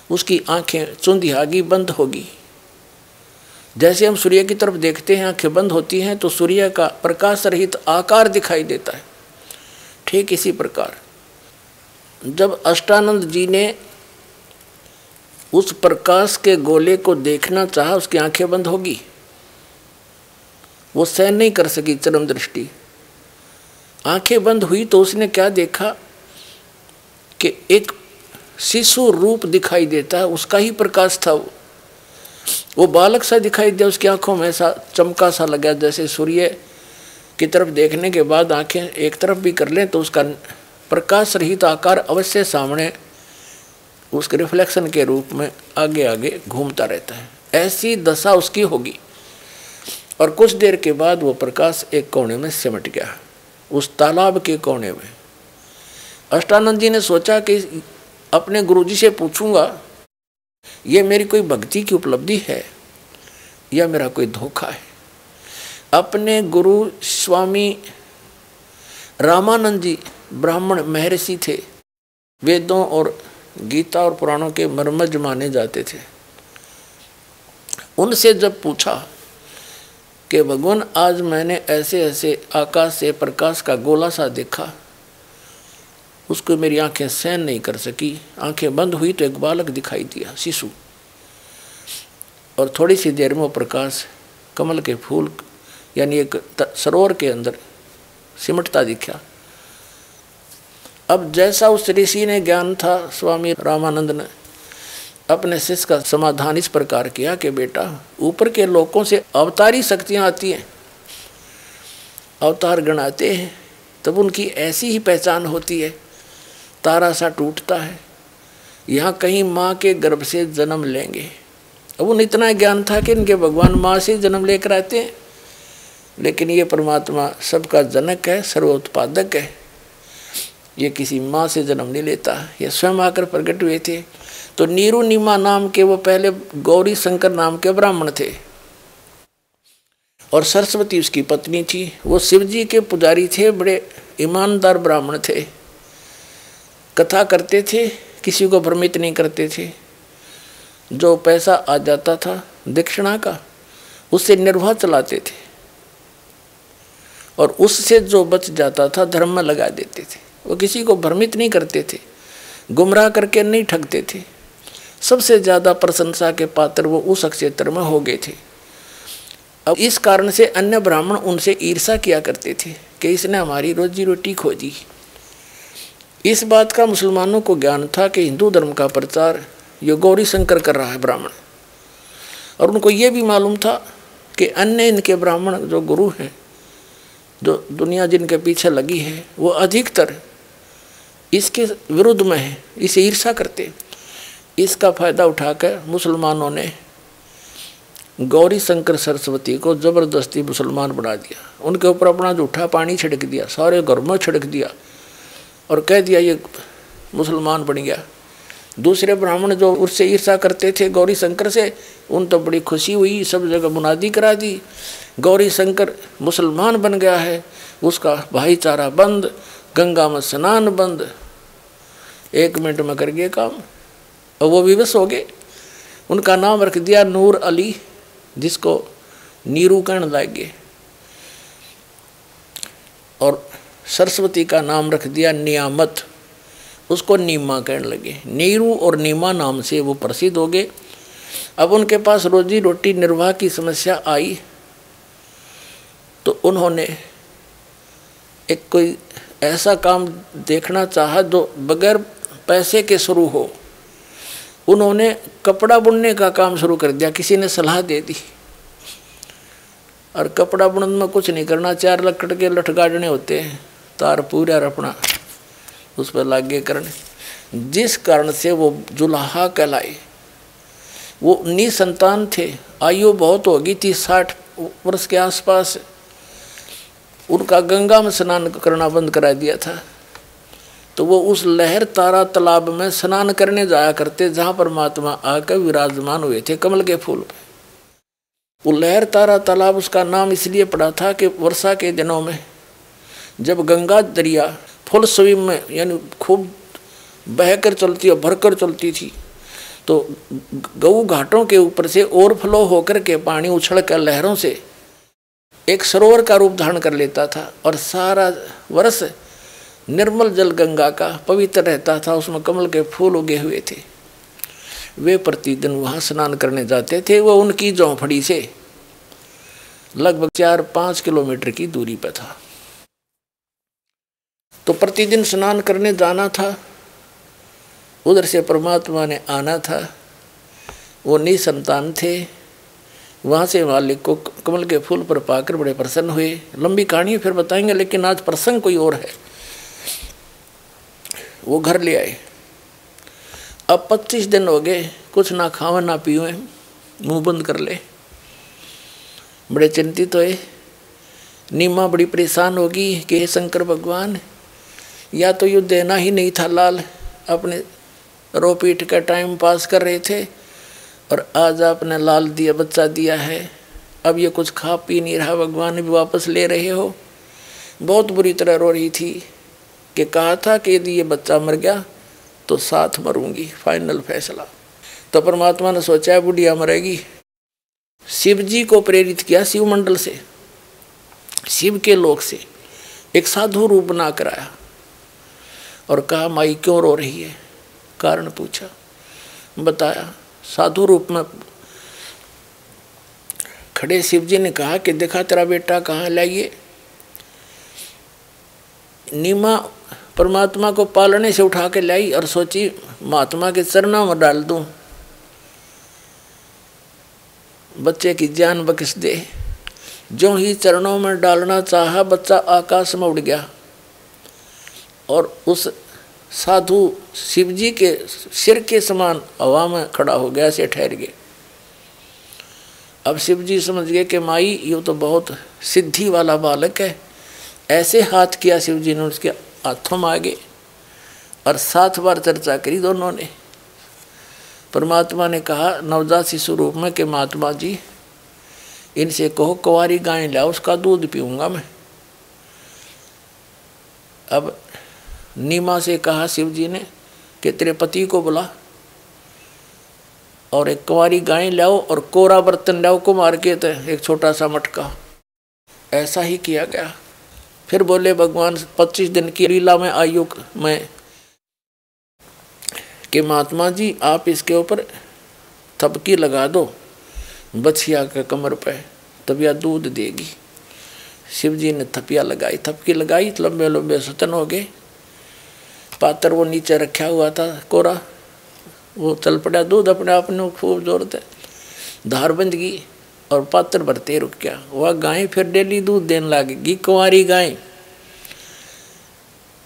Speaker 4: उसकी आंखें चुंधियागी बंद होगी। जैसे हम सूर्य की तरफ देखते हैं, आंखें बंद होती हैं तो सूर्य का प्रकाश रहित आकार दिखाई देता है। ठीक इसी प्रकार जब अष्टानंद जी ने उस प्रकाश के गोले को देखना चाहा, उसकी आंखें बंद होगी। वो सहन नहीं कर सकी चरम दृष्टि। आंखें बंद हुई तो उसने क्या देखा कि एक शिशु रूप दिखाई देता है, उसका ही प्रकाश था। वो बालक सा दिखाई दिया, उसकी आंखों में ऐसा चमका सा लगा जैसे सूर्य की तरफ देखने के बाद आंखें एक तरफ भी कर लें तो उसका प्रकाश रहित आकार अवश्य सामने उसके रिफ्लेक्शन के रूप में आगे आगे घूमता रहता है। ऐसी दशा उसकी होगी। और कुछ देर के बाद वो प्रकाश एक कोने में सिमट गया, उस तालाब के कोने में। अष्टानंद जी ने सोचा कि अपने गुरुजी से पूछूंगा ये मेरी कोई भक्ति की उपलब्धि है या मेरा कोई धोखा है। अपने गुरु स्वामी रामानंद जी ब्राह्मण महर्षि थे, वेदों और गीता और पुराणों के मर्मज्ञ माने जाते थे। उनसे जब पूछा कि भगवान आज मैंने ऐसे ऐसे आकाश से प्रकाश का गोला सा देखा, उसको मेरी आंखें सहन नहीं कर सकी। आंखें बंद हुई तो एक बालक दिखाई दिया, शिशु, और थोड़ी सी देर में वो प्रकाश कमल के फूल यानी एक सरोवर के अंदर सिमटता दिखा। अब जैसा उस ऋषि ने ज्ञान था, स्वामी रामानंद ने अपने शिष्य का समाधान इस प्रकार किया कि बेटा, ऊपर के लोकों से अवतारी शक्तियाँ आती हैं, अवतार गणाते हैं, तब उनकी ऐसी ही पहचान होती है। तारा सा टूटता है, यहाँ कहीं माँ के गर्भ से जन्म लेंगे। अब उन्हें इतना ज्ञान था कि इनके भगवान माँ से जन्म लेकर आते हैं, लेकिन ये परमात्मा सबका जनक है, सर्वोत्पादक है। ये किसी माँ से जन्म नहीं लेता, ये स्वयं आकर प्रकट हुए थे। तो नीरू नीमा नाम के वो पहले गौरी शंकर नाम के ब्राह्मण थे और सरस्वती उसकी पत्नी थी। वो शिवजी के पुजारी थे, बड़े ईमानदार ब्राह्मण थे, कथा करते थे, किसी को भ्रमित नहीं करते थे। जो पैसा आ जाता था दक्षिणा का, उससे निर्वाह चलाते थे और उससे जो बच जाता था धर्म में लगा देते थे। वो किसी को भ्रमित नहीं करते थे, गुमराह करके नहीं ठगते थे। सबसे ज़्यादा प्रशंसा के पात्र वो उस क्षेत्र में हो गए थे। अब इस कारण से अन्य ब्राह्मण उनसे ईर्ष्या किया करते थे कि इसने हमारी रोजी रोटी खोजी। इस बात का मुसलमानों को ज्ञान था कि हिंदू धर्म का प्रचार ये गौरी शंकर कर रहा है ब्राह्मण, और उनको ये भी मालूम था कि अन्य इनके ब्राह्मण जो गुरु हैं, जो दुनिया जिनके पीछे लगी है, वो अधिकतर इसके विरुद्ध में है, इसे ईर्ष्या करते। इसका फायदा उठाकर मुसलमानों ने गौरी शंकर सरस्वती को ज़बरदस्ती मुसलमान बना दिया। उनके ऊपर अपना जूठा पानी छिड़क दिया, सारे घर में छिड़क दिया और कह दिया ये मुसलमान बन गया। दूसरे ब्राह्मण जो उससे ईर्ष्या करते थे गौरी शंकर से, उन तो बड़ी खुशी हुई, सब जगह मुनादी करा दी, गौरी शंकर मुसलमान बन गया है, उसका भाईचारा बंद, गंगा में स्नान बंद। 1 मिनट में कर गए काम और वो विवश हो गए। उनका नाम रख दिया नूर अली, जिसको नीरू कहने लगे, और सरस्वती का नाम रख दिया नियामत, उसको नीमा कहने लगे। नीरू और नीमा नाम से वो प्रसिद्ध हो गए। अब उनके पास रोजी रोटी निर्वाह की समस्या आई तो उन्होंने एक कोई ऐसा काम देखना चाहा जो बगैर पैसे के शुरू हो। उन्होंने कपड़ा बुनने का काम शुरू कर दिया। किसी ने सलाह दे दी, और कपड़ा बुनने में कुछ नहीं करना, 4 लकड़ के लठ गाड़ने होते हैं, तार पूरा अपना उस पर लागे करने। जिस कारण से वो जुलाहा कहलाए। वो निसंतान थे, आयु बहुत होगी थी, 60 वर्ष के आसपास। उनका गंगा में स्नान करना बंद करा दिया था, तो वो उस लहर तारा तालाब में स्नान करने जाया करते जहाँ परमात्मा आकर विराजमान हुए थे कमल के फूल पे। वो लहर तारा तालाब उसका नाम इसलिए पड़ा था कि वर्षा के दिनों में जब गंगा दरिया फुल स्विम में यानी खूब बहकर चलती और भरकर चलती थी, तो गऊ घाटों के ऊपर से ओवरफ्लो होकर के पानी उछल कर लहरों से एक सरोवर का रूप धारण कर लेता था और सारा वर्ष निर्मल जल गंगा का पवित्र रहता था। उसमें कमल के फूल उगे हुए थे। वे प्रतिदिन वहाँ स्नान करने जाते थे। वो उनकी झोंपड़ी से लगभग 4-5 किलोमीटर की दूरी पर था। तो प्रतिदिन स्नान करने जाना था, उधर से परमात्मा ने आना था। वो निसंतान थे। वहाँ से मालिक को कमल के फूल पर पाकर बड़े प्रसन्न हुए। लंबी कहानी फिर बताएंगे, लेकिन आज प्रसंग कोई और है। वो घर ले आए। अब 25 दिन हो गए, कुछ ना खावे ना पीवे, मुंह बंद कर ले। बड़े चिंतित हुए। नीमा बड़ी परेशान होगी कि हे शंकर भगवान, या तो युद्ध देना ही नहीं था लाल, अपने रो पीट का टाइम पास कर रहे थे, और आज आपने लाल दिया, बच्चा दिया है, अब ये कुछ खा पी नहीं रहा, भगवान भी वापस ले रहे हो। बहुत बुरी तरह रो रही थी कि कहा था कि यदि ये बच्चा मर गया तो साथ मरूंगी, फाइनल फैसला। तो परमात्मा ने सोचा है बुढ़िया मरेगी। शिव जी को प्रेरित किया, शिव मंडल से, शिव के लोक से एक साधु रूप बना कर आया और कहा माई क्यों रो रही है, कारण पूछा, बताया। साधु रूप में खड़े शिव जी ने कहा कि देखा तेरा बेटा कहाँ, लाइए। नीमा परमात्मा को पालने से उठा के लाई और सोची महात्मा के चरणों में डाल दूं, बच्चे की जान बख्श दे। जो ही चरणों में डालना चाहा, बच्चा आकाश में उड़ गया और उस साधु शिव जी के सिर के समान हवा में खड़ा हो गया, से ठहर गए। अब शिव जी समझ गए कि माई ये तो बहुत सिद्धि वाला बालक है। ऐसे हाथ किया शिव जी ने उसके हाथों में आगे, और 7 बार चर्चा करी दोनों ने। परमात्मा ने कहा नवजात शिशु रूप में कि महात्मा जी इनसे कहो कुंवारी गाय लाओ, उसका दूध पीऊंगा मैं। अब नीमा से कहा शिव जी ने कि तेरे पति को बुला और एक कुंवारी गाय लाओ और कोरा बर्तन लाओ को मार के, तो एक छोटा सा मटका। ऐसा ही किया गया। फिर बोले भगवान 25 दिन की लीला में आयु में कि महात्मा जी आप इसके ऊपर थपकी लगा दो बछिया के कमर पे, तब यह दूध देगी। शिव जी ने थपिया लगाई, थपकी लगाई, लंबे लंबे सतन हो गए। पात्र वो नीचे रखा हुआ था कोरा, वो चल पड़ा, दूध अपने आप ने खूब जोर से धार बंध गई और पात्र भरते रुक गया। वह गाय फिर डेली दूध देने लगेगी, कुंवारी गाय।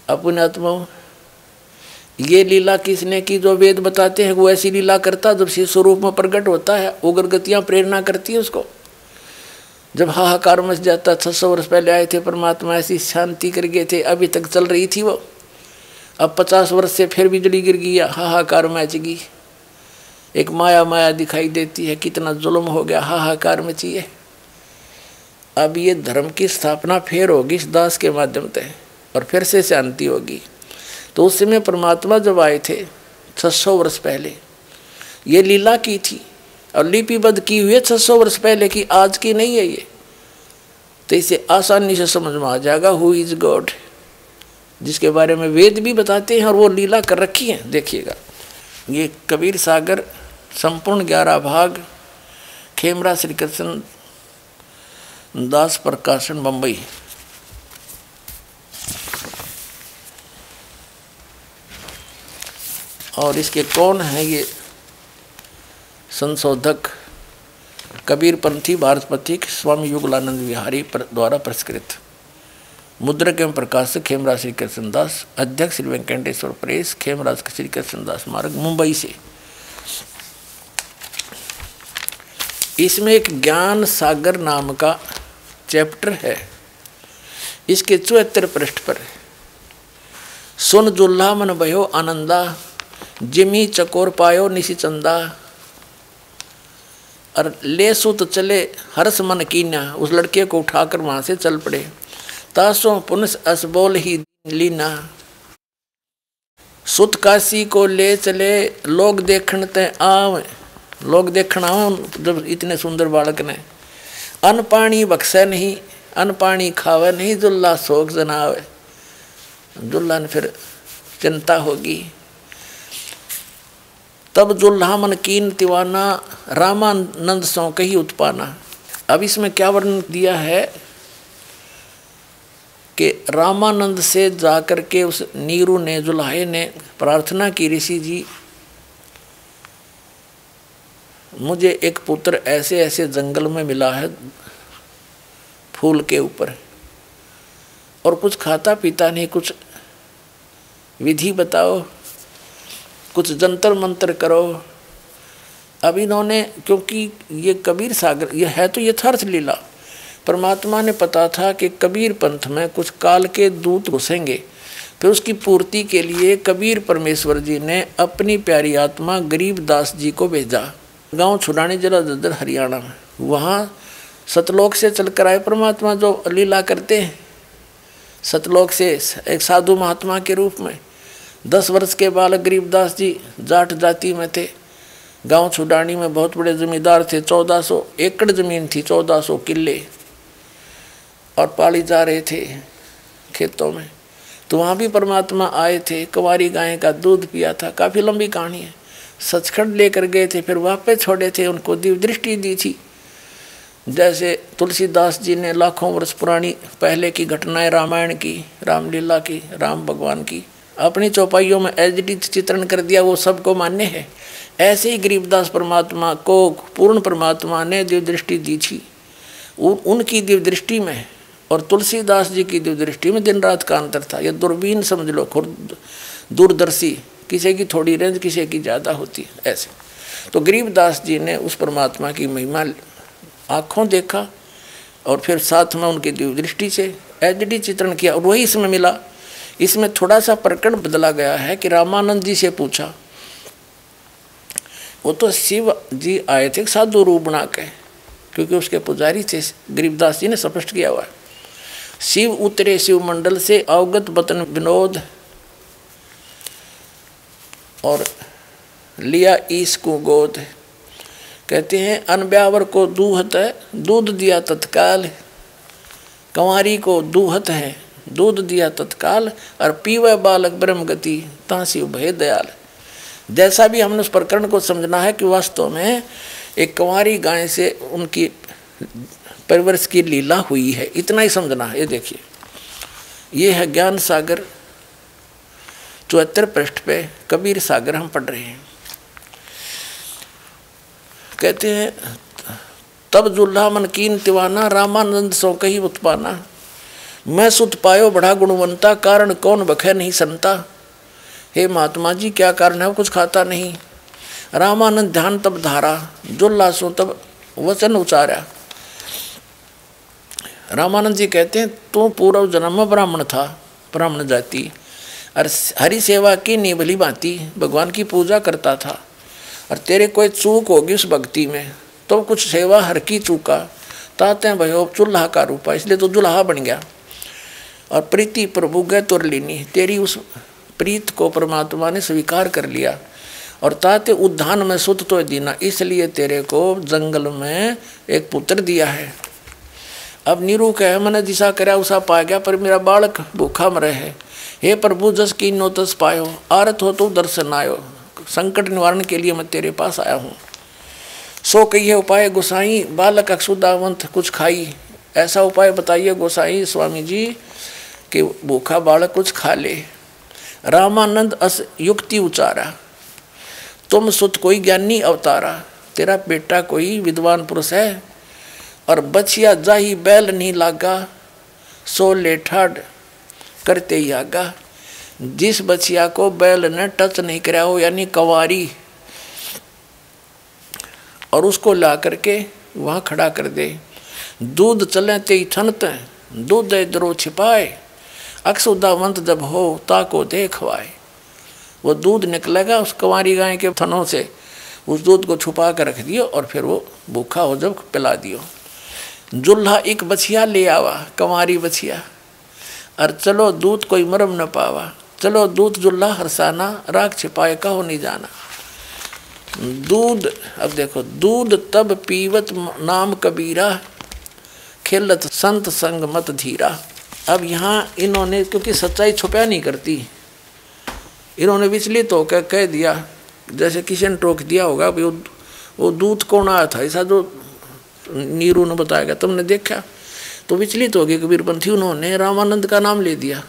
Speaker 4: अपने आत्मा ये लीला किसने की जो वेद बताते हैं, वो ऐसी लीला करता जब शिव स्वरूप में प्रकट होता है। उग्र गतियाँ प्रेरणा करती है उसको। जब हाहाकार मच जाता, 600 वर्ष पहले आए थे परमात्मा, ऐसी शांति कर गए थे, अभी तक चल रही थी वो। अब 50 वर्ष से फिर बिजली गिर गई, हाहाकार मच गई। एक माया माया दिखाई देती है, कितना जुल्म हो गया, हाहाकार मची। अब ये धर्म की स्थापना फिर होगी इस दास के माध्यम से, और फिर से शांति होगी। तो उस समय परमात्मा जब आए थे 600 वर्ष पहले, ये लीला की थी और लिपिबद्ध की हुई है 600 वर्ष पहले की, आज की नहीं है ये। तो इसे आसानी से समझ में आ जाएगा हु इज गॉड, जिसके बारे में वेद भी बताते हैं और वो लीला कर रखी है। देखिएगा, ये कबीर सागर संपूर्ण 11 भाग, खेमरा श्री कृष्ण दास प्रकाशन, बम्बई। और इसके कौन है ये संशोधक? कबीर पंथी भारत पथिक स्वामी युगलानंद विहारी द्वारा पुरस्कृत। मुद्रक एवं प्रकाशक खेमराज श्री कृष्णदास, अध्यक्ष श्री वेंकटेश्वर प्रेस, खेमराज श्री कृष्णदास मार्ग, मुंबई से। इसमें एक ज्ञान सागर नाम का चैप्टर है। इसके 74 पृष्ठ पर सुन जुल्हा मन भयो आनंदा, जिमी चकोर पायो निशी चंदा, और ले सुत चले हर्ष मन कीन्या, उस लड़के को उठाकर वहां से चल पड़े। तासों पुनस असबोल ही लीना, सुत काशी को ले चले, लोग देखण ते आव, लोग देखण आव जब इतने सुंदर बालक ने। अन्न पानी बख्शे नहीं, अन्न पानी खावे नहीं, जुल्ला शोक जनावे। जुल्ला ने फिर चिंता होगी। तब जुल्हा मन कीन तिवाना, रामानंद सौ कही उत्पाना। अब इसमें क्या वर्णन दिया है कि रामानंद से जाकर के उस नीरू ने, जुल्हाए ने प्रार्थना की, ऋषि जी मुझे एक पुत्र ऐसे ऐसे जंगल में मिला है फूल के ऊपर, और कुछ खाता पीता नहीं, कुछ विधि बताओ, कुछ जंतर मंत्र करो। अब इन्होंने, क्योंकि ये कबीर सागर ये है तो यथार्थ लीला, परमात्मा ने पता था कि कबीर पंथ में कुछ काल के दूत घुसेंगे, फिर उसकी पूर्ति के लिए कबीर परमेश्वर जी ने अपनी प्यारी आत्मा गरीबदास जी को भेजा। गांव छुड़ाने जिला ददर हरियाणा में, वहाँ सतलोक से चलकर आए परमात्मा जो लीला करते हैं। सतलोक से एक साधु महात्मा के रूप में 10 वर्ष के बालक गरीबदास जी जाट जाति में थे। गांव छुड़ानी में बहुत बड़े जमींदार थे, 1400 एकड़ जमीन थी, 1400 किले, और पाली जा रहे थे खेतों में। तो वहाँ भी परमात्मा आए थे, कुंवारी गाय का दूध पिया था। काफ़ी लंबी कहानी है। सचखंड लेकर गए थे, फिर वापस छोड़े थे, उनको दिव्य दृष्टि दी थी। जैसे तुलसीदास जी ने लाखों वर्ष पुरानी पहले की घटनाएं रामायण की, रामलीला की, राम भगवान की अपनी चौपाइयों में एडिट चित्रण कर दिया, वो सबको मान्य है। ऐसे ही गरीबदास परमात्मा को पूर्ण परमात्मा ने दिव्य दृष्टि दी थी। उनकी दिव्य दृष्टि में और तुलसीदास जी की दिव्य दृष्टि में दिन रात का अंतर था। यह दूरबीन समझ लो, दूरदर्शी, किसी की थोड़ी रेंज किसी की ज़्यादा होती है। ऐसे तो गरीबदास जी ने उस परमात्मा की महिमा आँखों देखा, और फिर साथ में उनकी दिव्य दृष्टि से एचडी चित्रण किया, और वही इसमें मिला। इसमें थोड़ा सा प्रकरण बदला गया है कि रामानंद जी से पूछा, वो तो शिव जी आए थे साधु रूप बना के, क्योंकि उसके पुजारी थे। गरीबदास जी ने स्पष्ट किया हुआ है, शिव उतरे शिव मंडल से अवगत बतन विनोद, और लिया ईश को गोद। कहते हैं अनब्यावर को दूहत है, दूध दिया तत्काल, कंवारी को दूहत है, दूध दिया तत्काल, और पीवे बालक ब्रह्म गति, तांसी भय दयाल। जैसा भी हमने उस प्रकरण को समझना है कि वास्तव में एक कंवारी गाय से उनकी परिवर्ष की लीला हुई है, इतना ही समझना है। ये देखिए, ये है ज्ञान सागर 74 पृष्ठ पे कबीर सागर हम पढ़ रहे हैं। कहते हैं तब जुल्हा मन कीन तिवाना, रामानंद सो कही उत्पाना। मैं सुत पायो बड़ा गुणवंता, कारण कौन बखे नहीं संता। हे महात्मा जी, क्या कारण है, वो कुछ खाता नहीं। रामानंद ध्यान तब धारा, जुल्हा सो तब वचन उचारा। रामानंद जी कहते हैं तू पूर्व जन्म में ब्राह्मण था, ब्राह्मण जाति, और हरि सेवा की निभली भांति भगवान की पूजा करता था, और तेरे कोई चूक होगी उस भक्ति में, तो कुछ सेवा हर की चूका, ताते भयो चूल्हा का रूपा, इसलिए तो जुल्हा बन गया। और प्रीति प्रभु गए तुरलीनी, तेरी उस प्रीत को परमात्मा ने स्वीकार कर लिया, और ताते उद्यान में सुत तो दीना, इसलिए तेरे को जंगल में एक पुत्र दिया है। अब नीरू कहे मैंने दिशा कराया उसा पा गया, पर मेरा बालक भूखा मरे है। हे प्रभु जस की नो तस पायो, आरत हो तो दर्शन आयो, संकट निवारण के लिए मैं तेरे पास आया हूँ। सो कहिए उपाय गोसाई, बालक अक्षुदावंत कुछ खाई। ऐसा उपाय बताइए गोसाई स्वामी जी कि भूखा बालक कुछ खा ले। रामानंद अस युक्ति उचारा, तुम सुत कोई ज्ञानी अवतारा, तेरा बेटा कोई विद्वान पुरुष है, और बचिया जाही बैल नहीं लागा, सो ले ठाड करते ही आगा। जिस बछिया को बैल ने टच नहीं कराया हो यानी कंवारी, और उसको ला करके वहाँ खड़ा कर दे। दूध चले ते छनत दूध इधरों छिपाए, अक्सुदावंत जब हो ताको देखवाए। वो दूध निकलेगा उस कंवारी गाय के थनों से, उस दूध को छुपा कर रख दियो और फिर वो भूखा हो जब पिला दियो। जुल्हा एक बछिया ले आवा, कंवारी बछिया, और चलो दूध कोई मरम न पावा। चलो दूध जुल्हा हरसाना, राख छिपाए कहो नहीं जाना। दूध, अब देखो, दूध तब पीवत नाम कबीरा, खिलत संत संग मत धीरा। अब यहाँ इन्होंने, क्योंकि सच्चाई छुपा नहीं करती, इन्होंने विचलित होकर कह दिया, जैसे किसी ने टोक दिया होगा भाई वो दूध कौन आया था, ऐसा जो नीरू ने बताया, तुमने देखा, तो विचलित हो गए कबीरपंथी, उन्होंने रामानंद का नाम ले दिया।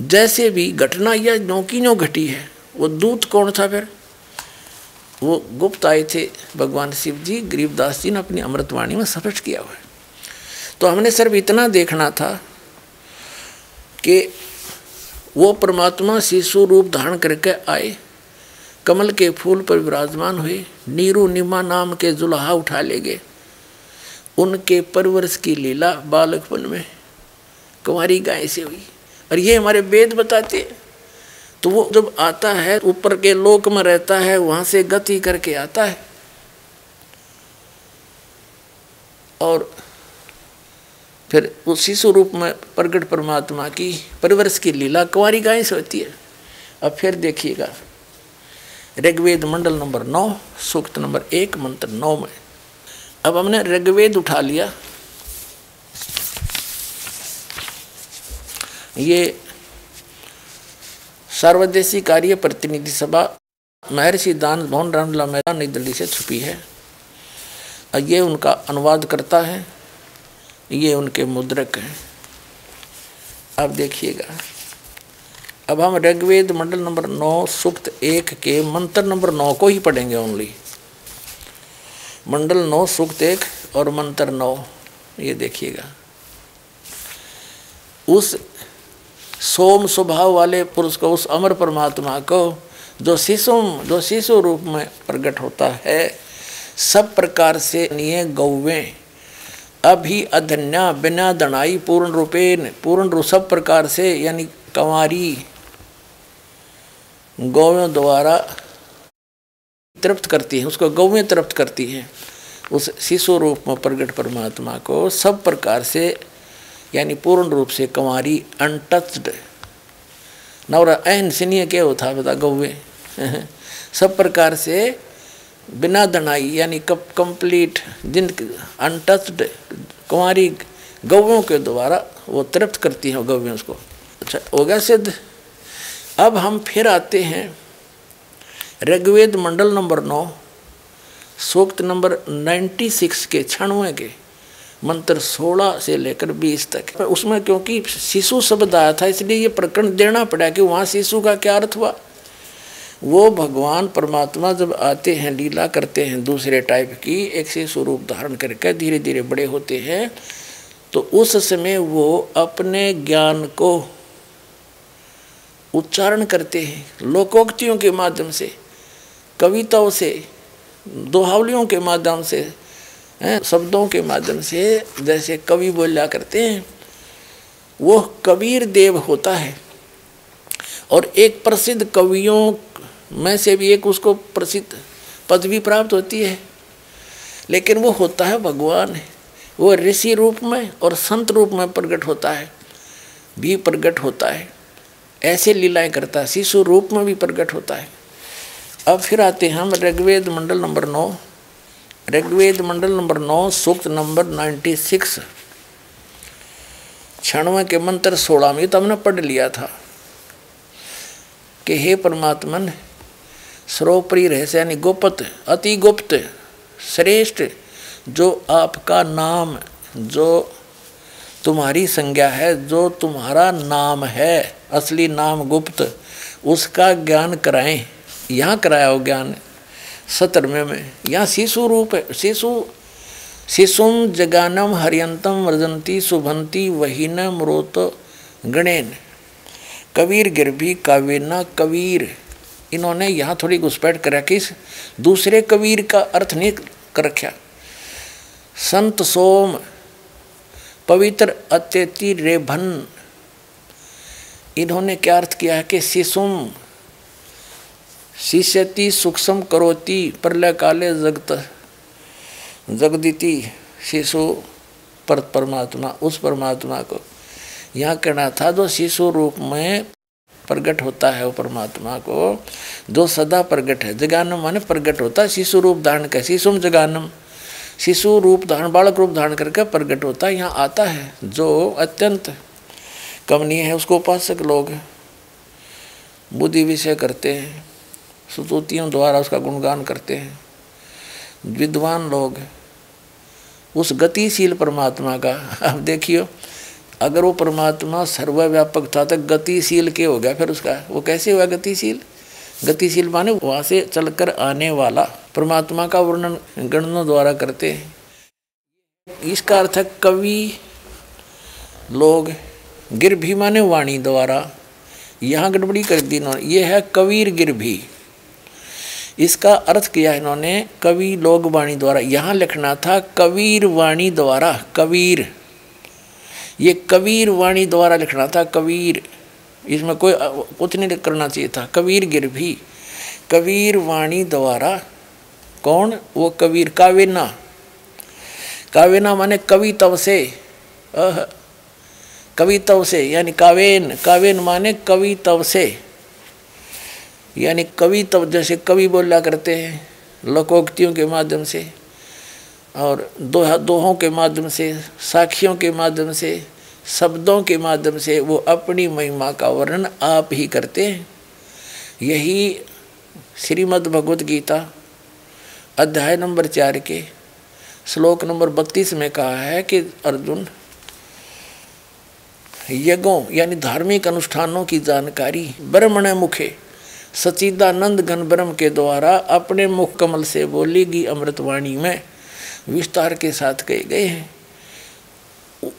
Speaker 4: जैसे भी घटना या नौकी नो घटी है, वो दूत कौन था फिर? वो गुप्त आए थे भगवान शिव जी, गरीबदास जी ने अपनी अमृतवाणी में स्पष्ट किया हुआ है। तो हमने सिर्फ इतना देखना था कि वो परमात्मा शिशु रूप धारण करके आए, कमल के फूल पर विराजमान हुए, नीरू निमा नाम के जुल्हा उठा ले गए। उनके परवरिश की लीला बालकपन में कुंवारी गाय से हुई, और ये हमारे वेद बताते हैं। तो वो जब आता है ऊपर के लोक में रहता है, वहाँ से गति करके आता है, और फिर उस शिशु रूप में प्रगट परमात्मा की परवरिश की लीला कुंवारी गाय से होती है। अब फिर देखिएगा ऋग्वेद मंडल नंबर 9 सूक्त नंबर 1 मंत्र 9 में। अब हमने ऋग्वेद उठा लिया, ये सर्वदेशी कार्य प्रतिनिधि सभा महर्षि दान भवन रामला मैदान नई दिल्ली से छुपी है। ये उनका अनुवाद करता है, ये उनके मुद्रक हैं। अब देखिएगा, अब हम ऋग्वेद मंडल नंबर 9 सूक्त 1 के मंत्र नंबर 9 को ही पढ़ेंगे ओनली। मंडल 9 सूक्त 1 और मंत्र 9, ये देखिएगा। उस सोम स्वभाव वाले पुरुष को, उस अमर परमात्मा को, जो शिशु रूप में प्रकट होता है, सब प्रकार से निये गौवें अभी अधन्या बिना दणाई पूर्ण रूपेण, पूर्ण रूप सब प्रकार से यानी कंवारी गौवें द्वारा तृप्त करती है, उसको गौवें तृप्त करती हैं। उस शिशु रूप में प्रकट परमात्मा को सब प्रकार से यानी पूर्ण रूप से कंवारी अनटच्ड नवरा ऐन सिनिय क्या होता बता गौवे सब प्रकार से बिना दनाई यानी कंप्लीट जिन अनटच्ड कुंवारी गौवों के द्वारा वो तृप्त करती हैं गौवें उसको। अच्छा हो गया सिद्ध। अब हम फिर आते हैं ऋग्वेद मंडल नंबर 9 सूक्त नंबर 96 के 96 के मंत्र 16 से लेकर 20 तक। उसमें क्योंकि शिशु शब्द आया था इसलिए ये प्रकरण देना पड़ा कि वहाँ शिशु का क्या अर्थ हुआ। वो भगवान परमात्मा जब आते हैं लीला करते हैं दूसरे टाइप की, एक शिशु रूप धारण करके धीरे धीरे बड़े होते हैं, तो उस समय वो अपने ज्ञान को उच्चारण करते हैं लोकोक्तियों के माध्यम से, कविताओं से, दोहावलियों के माध्यम से, शब्दों के माध्यम से, जैसे कवि बोला करते हैं। वो कबीर देव होता है और एक प्रसिद्ध कवियों में से भी एक उसको प्रसिद्ध पदवी प्राप्त होती है, लेकिन वो होता है भगवान। वो ऋषि रूप में और संत रूप में प्रकट होता है, भी प्रकट होता है, ऐसे लीलाएं करता है, शिशु रूप में भी प्रकट होता है। अब फिर आते हैं हम ऋग्वेद मंडल नंबर 9, ऋग्वेद मंडल नंबर 9 सूक्त नंबर 96 96 के मंत्र 16 में तो हमने पढ़ लिया था कि हे परमात्मन सर्वोपरि रहस्य यानी गुप्त अति गुप्त श्रेष्ठ जो आपका नाम, जो तुम्हारी संज्ञा है, जो तुम्हारा नाम है, असली नाम गुप्त, उसका ज्ञान कराएं। यहाँ कराया हो ज्ञान 17वें में। यहाँ शिशु रूप है, शिशुम जगानम हरियंतम व्रजंती शुभंती वहीन मृत गणेन कबीर गिरभी कावेना कबीर। इन्होंने यहाँ थोड़ी घुसपैठ कर रखी, दूसरे कबीर का अर्थ नहीं कर रखा। संत सोम पवित्र अत्यति रेभन, इन्होंने क्या अर्थ किया है कि शिशुम शिष्यति सूक्ष्म करोति प्रलय काले जगत जगदिति शिशु पर परमात्मा, उस परमात्मा को यहाँ कहना था जो शिशु रूप में प्रकट होता है, वो परमात्मा को जो सदा प्रकट है। जगानम माने प्रकट होता है, शिशु रूप धारण कर, शिशुम जगानम, शिशु रूप धारण बालक रूप धारण करके प्रकट होता है, यहाँ आता है। जो अत्यंत कमनीय है उसको उपासक लोग बुद्धि विषय करते हैं, स्तुतियों द्वारा उसका गुणगान करते हैं। विद्वान लोग उस गतिशील परमात्मा का, अब देखियो अगर वो परमात्मा सर्वव्यापक था तो गतिशील के हो गया, फिर उसका वो कैसे हुआ गतिशील? गतिशील माने वहाँ से चलकर आने वाला परमात्मा का वर्णन गणनों द्वारा करते हैं। इसका अर्थ है कवि लोग, गिरभी माने वाणी द्वारा, यहाँ गड़बड़ी कर दी इन्होंने, ये है कबीर गिरभी। इसका अर्थ किया इन्होंने कवि लोग वाणी द्वारा, यहाँ लिखना था कबीर वाणी द्वारा, कबीर, ये कबीर वाणी द्वारा लिखना था कबीर, इसमें कोई कुछ नहीं करना चाहिए था। कबीर गिरभी कबीर वाणी द्वारा, कौन? वो कबीर कावेना, कावेना माने कवि तव से, कवि तव से यानी कावेन, कावेन माने कवि तव से, यानी कवि तब जैसे कवि बोला करते हैं लोकोक्तियों के माध्यम से और दोहों के माध्यम से, साखियों के माध्यम से, शब्दों के माध्यम से वो अपनी महिमा का वर्णन आप ही करते हैं। यही श्रीमद् भगवत गीता अध्याय नंबर 4 के श्लोक नंबर 32 में कहा है कि अर्जुन यज्ञों यानी धार्मिक अनुष्ठानों की जानकारी ब्रह्मण मुखे सच्चिदानंद घन ब्रह्म के द्वारा अपने मुख कमल से बोलेगी अमृतवाणी में विस्तार के साथ कहे गए हैं।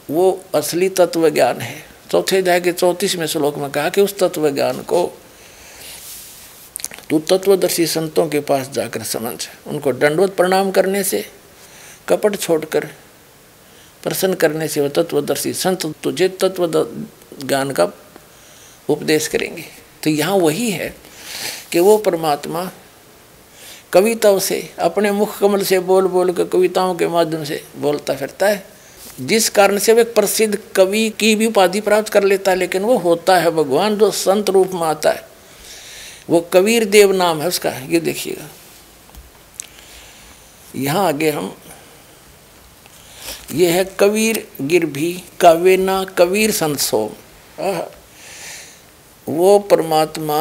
Speaker 4: वो असली तत्व ज्ञान है। चौथे अध्याय के 34वें श्लोक में कहा कि उस तत्व ज्ञान को तू तत्वदर्शी संतों के पास जाकर समझ, उनको दंडवत प्रणाम करने से, कपट छोड़कर प्रसन्न करने से वो तत्वदर्शी संत तुझे तत्व ज्ञान का उपदेश करेंगे। तो यहाँ वही है कि वो परमात्मा कविताओं से, अपने मुख कमल से बोल बोल कर कविताओं के माध्यम से बोलता फिरता है, जिस कारण से वो एक प्रसिद्ध कवि की भी उपाधि प्राप्त कर लेता है। लेकिन वो होता है भगवान जो संत रूप में आता है, वो कबीर देव नाम है उसका। ये देखिएगा यहाँ आगे हम, ये है कबीर गिरभी कावेना कबीर संत सोम। वो परमात्मा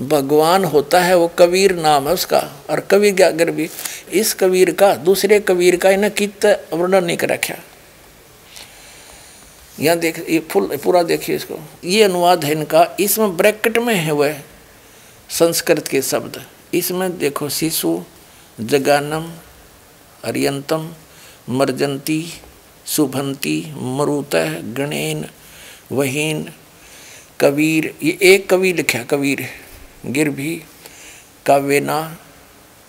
Speaker 4: भगवान होता है, वो कबीर नाम है उसका। और कबीर गिरभी, इस कबीर का दूसरे कबीर का इन्हें कित वर्णन नहीं कर रखा। यहाँ देख, ये फुल पूरा देखिए इसको, ये अनुवाद है इनका। इसमें ब्रैकेट में है वह संस्कृत के शब्द। इसमें देखो शिशु, जगानम, अर्यंतम, मर्जंती, शुभंती, मरुतः, गणेन, वहीन, कबीर, ये एक कवि लिखा कबीर गिरभी कावेना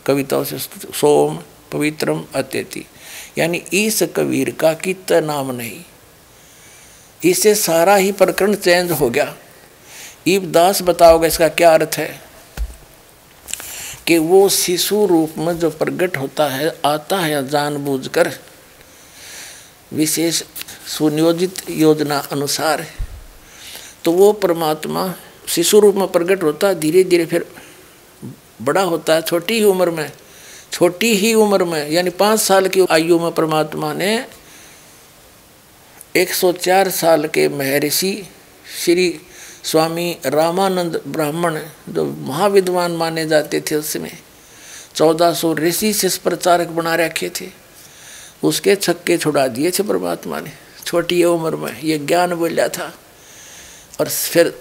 Speaker 4: कविताओं से सोम पवित्रम अत्यति, यानी इस कबीर का कित नाम नहीं। इससे सारा ही प्रकरण चेंज हो गया। ईबदास बताओगे इसका क्या अर्थ है कि वो शिशु रूप में जो प्रकट होता है, आता है जानबूझकर विशेष सुनियोजित योजना अनुसार, तो वो परमात्मा शिशु रूप में प्रकट होता है, धीरे धीरे फिर बड़ा होता है। छोटी ही उम्र में यानी 5 साल की आयु में परमात्मा ने 104 साल के महर्षि श्री स्वामी रामानंद ब्राह्मण, जो महाविद्वान माने जाते थे उस समय, 1400 ऋषि से प्रचारक बना रखे थे, उसके छक्के छुड़ा दिए थे परमात्मा ने छोटी उम्र में। ये ज्ञान बोला था और फिर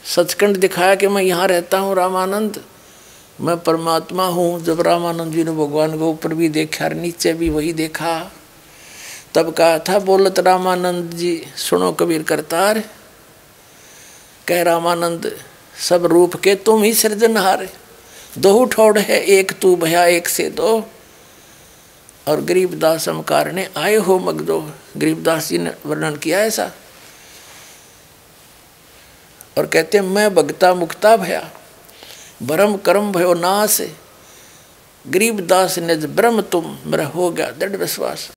Speaker 4: सचखंड दिखाया कि मैं यहाँ रहता हूँ रामानंद, मैं परमात्मा हूँ। जब रामानंद जी ने भगवान को ऊपर भी देखा और नीचे भी वही देखा, तब कहा था बोलत रामानंद जी सुनो कबीर करतार, कह रामानंद सब रूप के तुम ही सृजनहार, दो ठोड़ है एक तू भया एक से दो। और गरीबदास समकार ने आए हो मगदो, गरीबदास जी ने वर्णन किया ऐसा। और कहते हैं मैं भगता मुक्ता भया, भरम कर्म भयो नाश, गरीबदास ने ब्रह्म तुम मेरा हो गया दृढ़ विश्वास।